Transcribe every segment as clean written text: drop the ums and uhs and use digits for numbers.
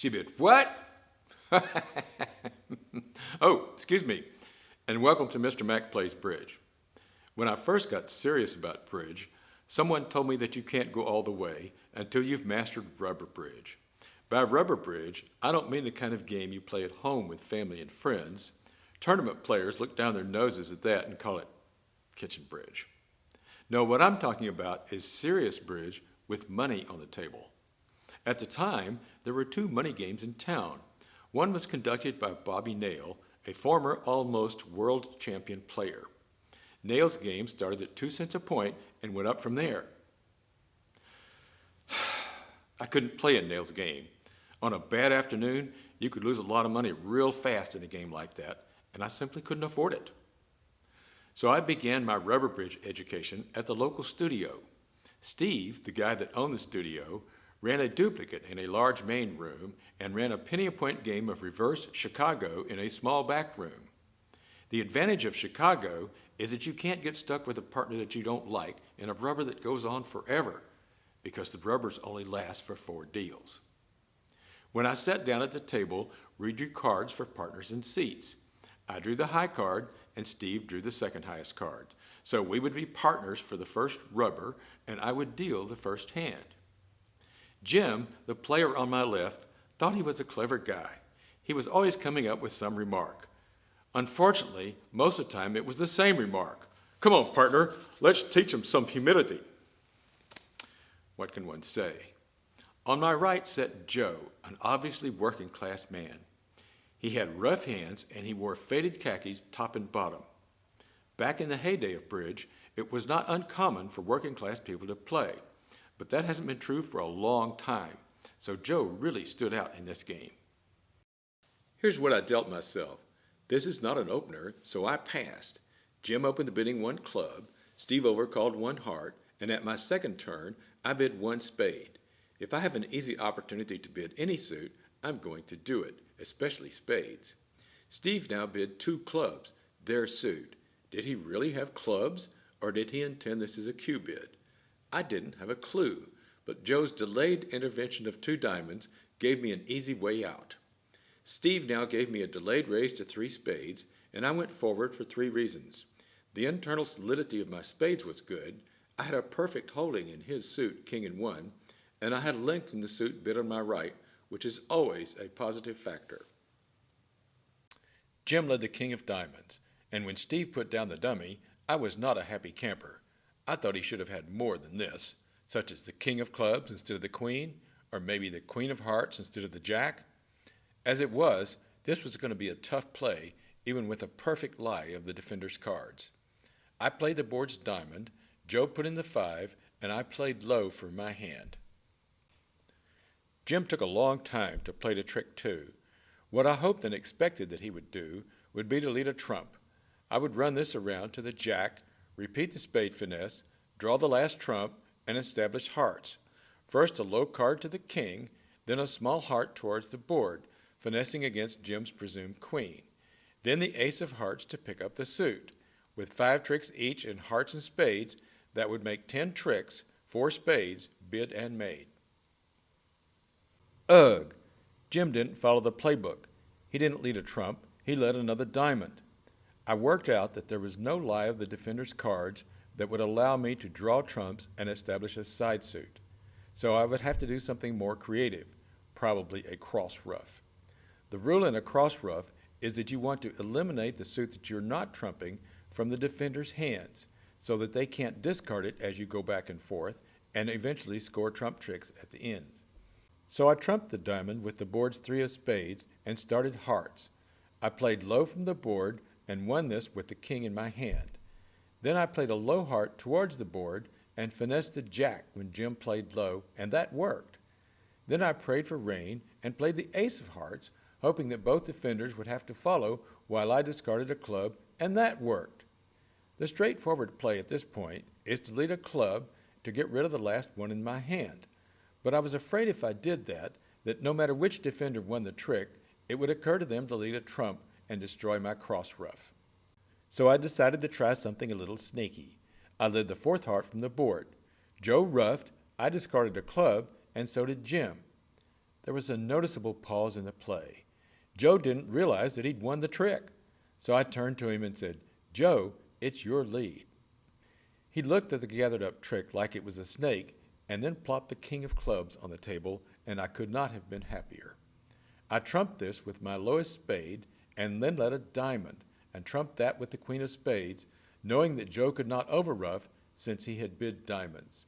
She bid, "What?" Oh, excuse me, and welcome to Mr. Mac Plays Bridge. When I first got serious about bridge, someone told me that you can't go all the way until you've mastered rubber bridge. By rubber bridge, I don't mean the kind of game you play at home with family and friends. Tournament players look down their noses at that and call it kitchen bridge. No, what I'm talking about is serious bridge with money on the table. At the time, there were two money games in town. One was conducted by Bobby Nail, a former almost world champion player. Nail's game started at 2 cents a point and went up from there. I couldn't play in Nail's game. On a bad afternoon, you could lose a lot of money real fast in a game like that, and I simply couldn't afford it. So I began my rubber bridge education at the local studio. Steve, the guy that owned the studio, ran a duplicate in a large main room and ran a penny-a-point game of reverse Chicago in a small back room. The advantage of Chicago is that you can't get stuck with a partner that you don't like in a rubber that goes on forever, because the rubbers only last for 4 deals. When I sat down at the table, we drew cards for partners and seats. I drew the high card, and Steve drew the second highest card. So we would be partners for the first rubber, and I would deal the first hand. Jim, the player on my left, thought he was a clever guy. He was always coming up with some remark. Unfortunately, most of the time it was the same remark. "Come on, partner, let's teach him some humility." What can one say? On my right sat Joe, an obviously working class man. He had rough hands and he wore faded khakis top and bottom. Back in the heyday of bridge, it was not uncommon for working class people to play, but that hasn't been true for a long time, so Joe really stood out in this game. Here's what I dealt myself. This is not an opener, so I passed. Jim opened the bidding 1 club, Steve overcalled 1 heart, and at my second turn, I bid 1 spade. If I have an easy opportunity to bid any suit, I'm going to do it, especially spades. Steve now bid 2 clubs, their suit. Did he really have clubs, or did he intend this as a cue bid? I didn't have a clue, but Joe's delayed intervention of 2 diamonds gave me an easy way out. Steve now gave me a delayed raise to 3 spades, and I went forward for 3 reasons. The internal solidity of my spades was good, I had a perfect holding in his suit, king and 1, and I had length in the suit bid on my right, which is always a positive factor. Jim led the king of diamonds, and when Steve put down the dummy, I was not a happy camper. I thought he should have had more than this, such as the king of clubs instead of the queen, or maybe the queen of hearts instead of the jack. As it was, this was going to be a tough play, even with a perfect lie of the defender's cards. I played the board's diamond, Joe put in the 5, and I played low for my hand. Jim took a long time to play the trick 2. What I hoped and expected that he would do would be to lead a trump. I would run this around to the jack, repeat the spade finesse, draw the last trump, and establish hearts. First a low card to the king, then a small heart towards the board, finessing against Jim's presumed queen. Then the ace of hearts to pick up the suit. With 5 tricks each in hearts and spades, that would make 10 tricks, 4 spades, bid and made. Ugh! Jim didn't follow the playbook. He didn't lead a trump, he led another diamond. I worked out that there was no lie of the defender's cards that would allow me to draw trumps and establish a side suit. So I would have to do something more creative, probably a cross ruff. The rule in a cross ruff is that you want to eliminate the suit that you're not trumping from the defender's hands so that they can't discard it as you go back and forth and eventually score trump tricks at the end. So I trumped the diamond with the board's 3 of spades and started hearts. I played low from the board and won this with the king in my hand. Then I played a low heart towards the board and finessed the jack when Jim played low, and that worked. Then I prayed for rain and played the ace of hearts, hoping that both defenders would have to follow while I discarded a club, and that worked. The straightforward play at this point is to lead a club to get rid of the last one in my hand. But I was afraid if I did that no matter which defender won the trick, it would occur to them to lead a trump and destroy my cross ruff. So I decided to try something a little sneaky. I led the 4th heart from the board. Joe ruffed, I discarded a club, and so did Jim. There was a noticeable pause in the play. Joe didn't realize that he'd won the trick. So I turned to him and said, "Joe, it's your lead." He looked at the gathered-up trick like it was a snake and then plopped the king of clubs on the table, and I could not have been happier. I trumped this with my lowest spade and then led a diamond and trumped that with the queen of spades, knowing that Joe could not overruff since he had bid diamonds.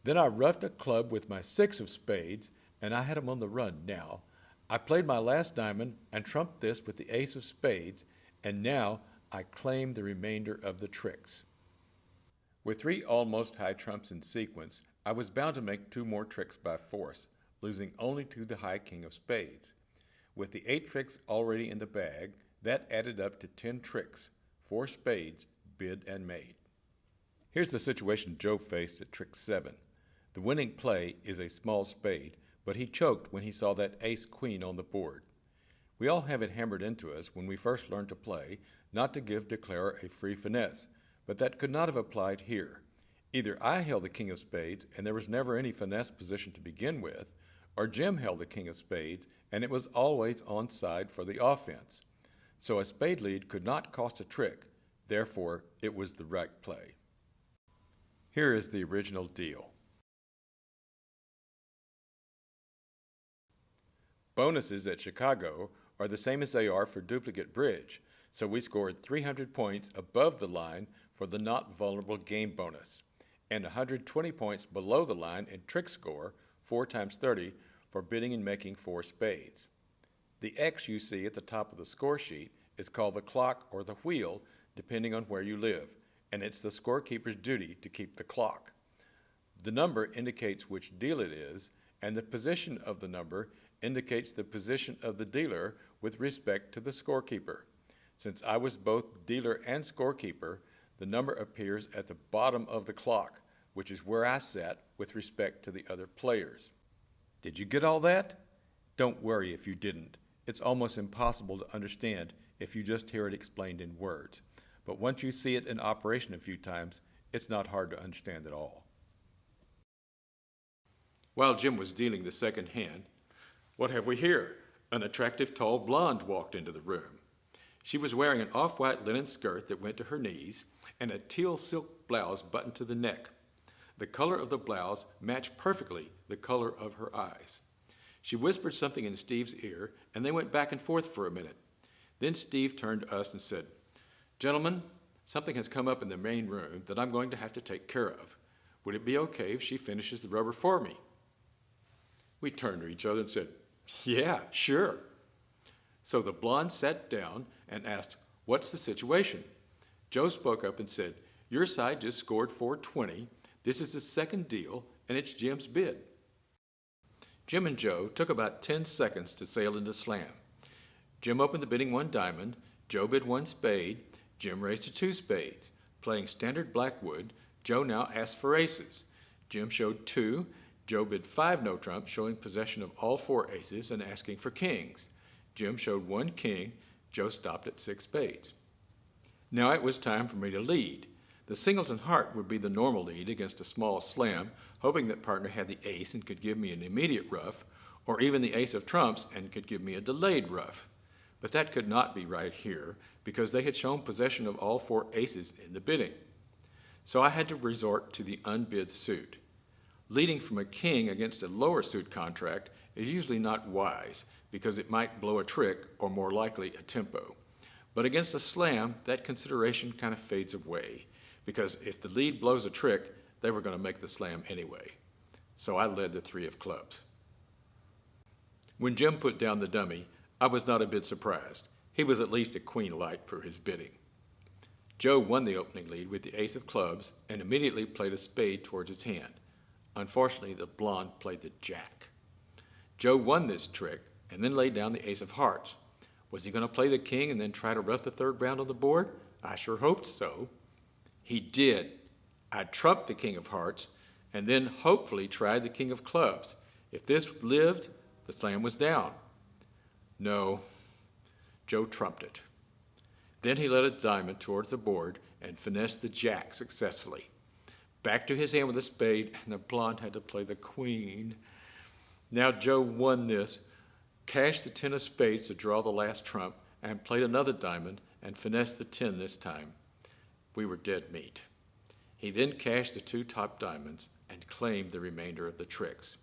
Then I ruffed a club with my six of spades, and I had him on the run now. I played my last diamond and trumped this with the ace of spades, and now I claimed the remainder of the tricks. With three almost high trumps in sequence, I was bound to make two more tricks by force, losing only to the high king of spades. With the 8 tricks already in the bag, that added up to 10 tricks, 4 spades, bid and made. Here's the situation Joe faced at trick 7. The winning play is a small spade, but he choked when he saw that ace-queen on the board. We all have it hammered into us when we first learn to play not to give declarer a free finesse, but that could not have applied here. Either I held the king of spades and there was never any finesse position to begin with, or Jim held the king of spades and it was always onside for the offense. So a spade lead could not cost a trick, therefore it was the right play. Here is the original deal. Bonuses at Chicago are the same as they are for duplicate bridge, so we scored 300 points above the line for the not vulnerable game bonus, and 120 points below the line in trick score, 4 times 30, for bidding and making 4 spades. The X you see at the top of the score sheet is called the clock or the wheel, depending on where you live, and it's the scorekeeper's duty to keep the clock. The number indicates which deal it is, and the position of the number indicates the position of the dealer with respect to the scorekeeper. Since I was both dealer and scorekeeper, the number appears at the bottom of the clock, which is where I sat with respect to the other players. Did you get all that? Don't worry if you didn't. It's almost impossible to understand if you just hear it explained in words. But once you see it in operation a few times, it's not hard to understand at all. While Jim was dealing the second hand, what have we here? An attractive tall blonde walked into the room. She was wearing an off-white linen skirt that went to her knees and a teal silk blouse buttoned to the neck. The color of the blouse matched perfectly the color of her eyes. She whispered something in Steve's ear, and they went back and forth for a minute. Then Steve turned to us and said, "Gentlemen, something has come up in the main room that I'm going to have to take care of. Would it be okay if she finishes the rubber for me?" We turned to each other and said, "Yeah, sure." So the blonde sat down and asked, "What's the situation?" Joe spoke up and said, "Your side just scored 420. This is the second deal, and it's Jim's bid." Jim and Joe took about 10 seconds to sail into slam. Jim opened the bidding 1 diamond, Joe bid 1 spade, Jim raised to 2 spades. Playing standard Blackwood, Joe now asked for aces. Jim showed 2, Joe bid 5 no trump, showing possession of all 4 aces and asking for kings. Jim showed 1 king, Joe stopped at 6 spades. Now it was time for me to lead. The singleton heart would be the normal lead against a small slam, hoping that partner had the ace and could give me an immediate ruff, or even the ace of trumps and could give me a delayed ruff. But that could not be right here, because they had shown possession of all 4 aces in the bidding. So I had to resort to the unbid suit. Leading from a king against a lower suit contract is usually not wise, because it might blow a trick or more likely a tempo. But against a slam, that consideration kind of fades away, because if the lead blows a trick, they were going to make the slam anyway. So I led the 3 of clubs. When Jim put down the dummy, I was not a bit surprised. He was at least a queen light for his bidding. Joe won the opening lead with the ace of clubs and immediately played a spade towards his hand. Unfortunately, the blonde played the jack. Joe won this trick and then laid down the ace of hearts. Was he going to play the king and then try to ruff the 3rd round on the board? I sure hoped so. He did. I trumped the king of hearts and then hopefully tried the king of clubs. If this lived, the slam was down. No, Joe trumped it. Then he led a diamond towards the board and finessed the jack successfully. Back to his hand with a spade, and the blonde had to play the queen. Now Joe won this, cashed the 10 of spades to draw the last trump, and played another diamond and finessed the 10 this time. We were dead meat. He then cashed the 2 top diamonds and claimed the remainder of the tricks.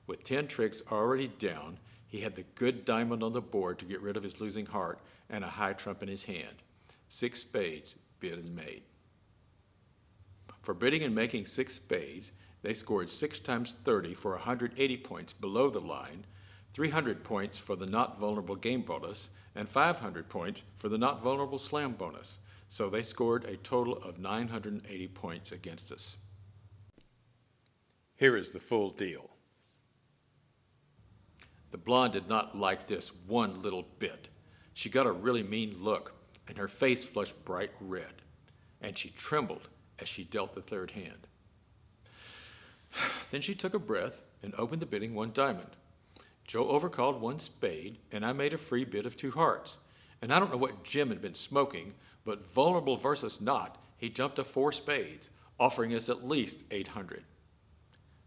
With 10 tricks already down, he had the good diamond on the board to get rid of his losing heart and a high trump in his hand. 6 spades bid and made. For bidding and making 6 spades, they scored 6 times 30 for 180 points below the line, 300 points for the not vulnerable game bonus, and 500 points for the not vulnerable slam bonus. So they scored a total of 980 points against us. Here is the full deal. The blonde did not like this one little bit. She got a really mean look, and her face flushed bright red, and she trembled as she dealt the third hand. Then she took a breath and opened the bidding 1 diamond. Joe overcalled 1 spade, and I made a free bid of 2 hearts. And I don't know what Jim had been smoking, but vulnerable versus not, he jumped to 4 spades, offering us at least 800.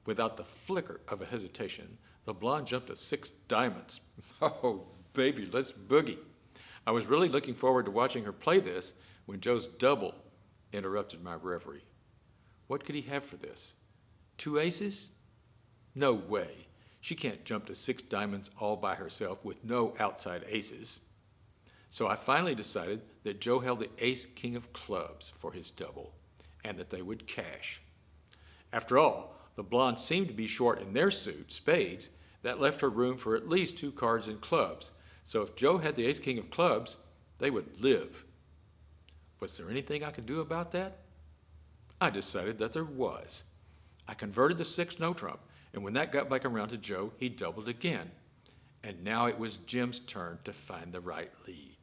Without the flicker of a hesitation, the blonde jumped to 6 diamonds. Oh, baby, let's boogie. I was really looking forward to watching her play this when Joe's double interrupted my reverie. What could he have for this? 2 aces? No way. She can't jump to 6 diamonds all by herself with no outside aces. So I finally decided that Joe held the ace-king of clubs for his double, and that they would cash. After all, the blondes seemed to be short in their suit, spades. That left her room for at least 2 cards in clubs. So if Joe had the ace-king of clubs, they would live. Was there anything I could do about that? I decided that there was. I converted the 6 no-trump, and when that got back around to Joe, he doubled again. And now it was Jim's turn to find the right lead.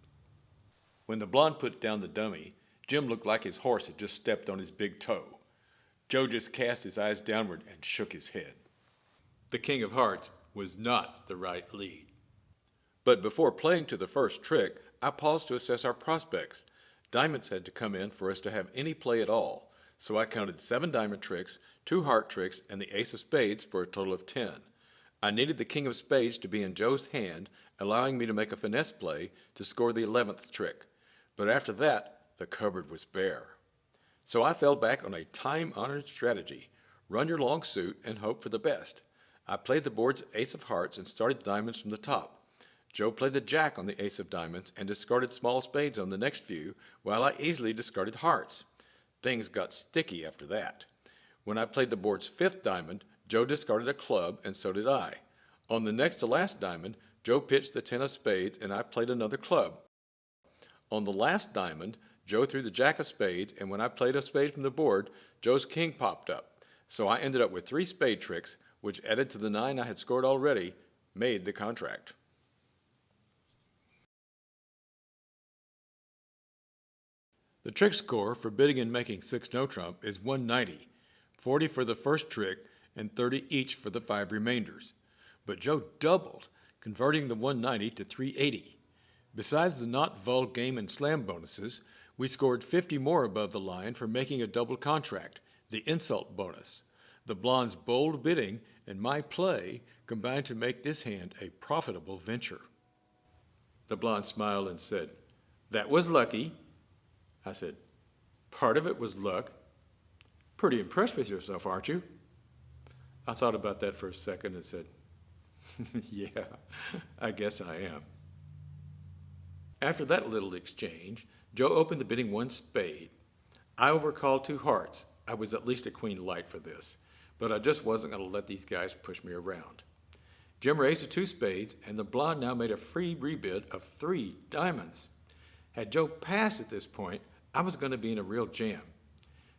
When the blonde put down the dummy, Jim looked like his horse had just stepped on his big toe. Joe just cast his eyes downward and shook his head. The king of hearts was not the right lead. But before playing to the first trick, I paused to assess our prospects. Diamonds had to come in for us to have any play at all, so I counted 7 diamond tricks, 2 heart tricks, and the ace of spades for a total of 10. I needed the king of spades to be in Joe's hand, allowing me to make a finesse play to score the 11th trick. But after that, the cupboard was bare. So I fell back on a time-honored strategy. Run your long suit and hope for the best. I played the board's ace of hearts and started diamonds from the top. Joe played the jack on the ace of diamonds and discarded small spades on the next view, while I easily discarded hearts. Things got sticky after that. When I played the board's 5th diamond, Joe discarded a club, and so did I. On the next to last diamond, Joe pitched the 10 of spades, and I played another club. On the last diamond, Joe threw the jack of spades, and when I played a spade from the board, Joe's king popped up. So I ended up with 3 spade tricks, which added to the 9 I had scored already, made the contract. The trick score for bidding and making 6 no-trump is 190, 40 for the first trick, and 30 each for the 5 remainders. But Joe doubled, converting the 190 to 380. Besides the not vul game and slam bonuses, we scored 50 more above the line for making a double contract, the insult bonus. The blonde's bold bidding and my play combined to make this hand a profitable venture. The blonde smiled and said, "That was lucky." I said, "Part of it was luck. Pretty impressed with yourself, aren't you?" I thought about that for a second and said, "Yeah, I guess I am." After that little exchange, Joe opened the bidding 1 spade. I overcalled 2 hearts. I was at least a queen light for this, but I just wasn't going to let these guys push me around. Jim raised to 2 spades, and the blonde now made a free rebid of 3 diamonds. Had Joe passed at this point, I was going to be in a real jam.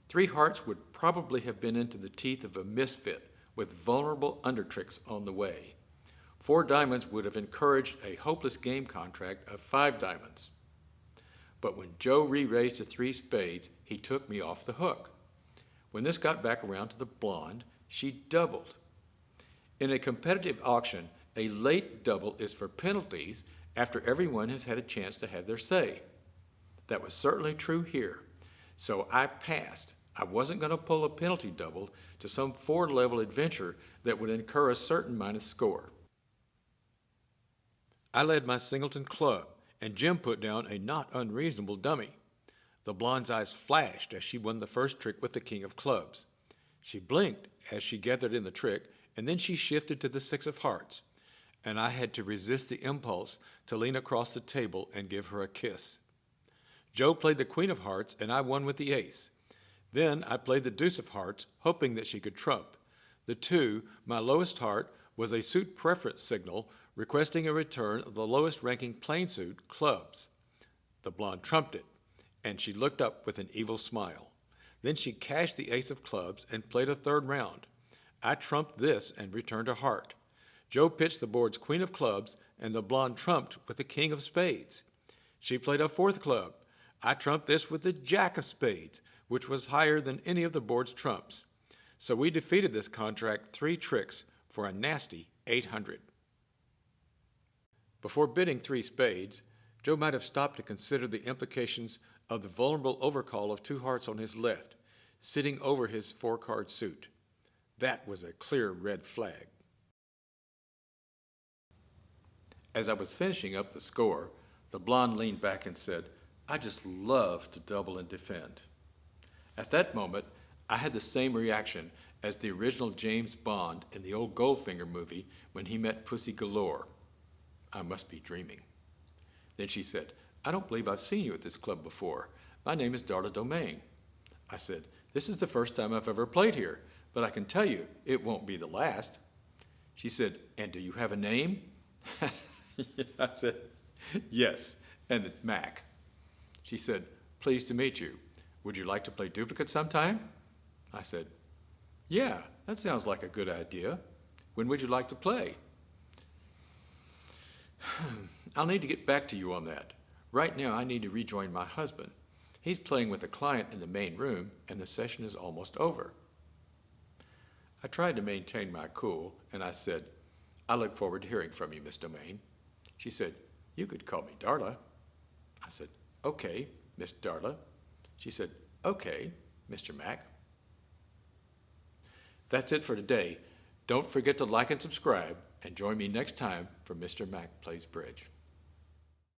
3 hearts would probably have been into the teeth of a misfit with vulnerable undertricks on the way. 4 diamonds would have encouraged a hopeless game contract of 5 diamonds. But when Joe re-raised to 3 spades, he took me off the hook. When this got back around to the blonde, she doubled. In a competitive auction, a late double is for penalties after everyone has had a chance to have their say. That was certainly true here. So I passed. I wasn't going to pull a penalty double to some four-level adventure that would incur a certain minus score. I led my singleton club, and Jim put down a not unreasonable dummy. The blonde's eyes flashed as she won the first trick with the king of clubs. She blinked as she gathered in the trick, and then she shifted to the six of hearts, and I had to resist the impulse to lean across the table and give her a kiss. Joe played the queen of hearts, and I won with the ace. Then I played the deuce of hearts, hoping that she could trump. The two, my lowest heart, was a suit preference signal requesting a return of the lowest ranking plain suit, clubs. The blonde trumped it, and she looked up with an evil smile. Then she cashed the ace of clubs and played a third round. I trumped this and returned a heart. Joe pitched the board's queen of clubs, and the blonde trumped with the king of spades. She played a fourth club. I trumped this with the jack of spades, which was higher than any of the board's trumps. So we defeated this contract 3 tricks for a nasty 800. Before bidding 3 spades, Joe might have stopped to consider the implications of the vulnerable overcall of 2 hearts on his left, sitting over his 4-card suit. That was a clear red flag. As I was finishing up the score, the blonde leaned back and said, "I just love to double and defend." At that moment, I had the same reaction as the original James Bond in the old Goldfinger movie when he met Pussy Galore. I must be dreaming. Then she said, "I don't believe I've seen you at this club before. My name is Darla Domain." I said, "This is the first time I've ever played here, but I can tell you it won't be the last." She said, "And do you have a name?" I said, "Yes, and it's Mac." She said, "Pleased to meet you. Would you like to play duplicate sometime?" I said, "Yeah, that sounds like a good idea. When would you like to play?" "I'll need to get back to you on that. Right now I need to rejoin my husband. He's playing with a client in the main room, and the session is almost over." I tried to maintain my cool, and I said, "I look forward to hearing from you, Miss Domain." She said, "You could call me Darla." I said, "Okay, Miss Darla." She said, "Okay, Mr. Mac." That's it for today. Don't forget to like and subscribe, and join me next time for Mr. Mac Plays Bridge.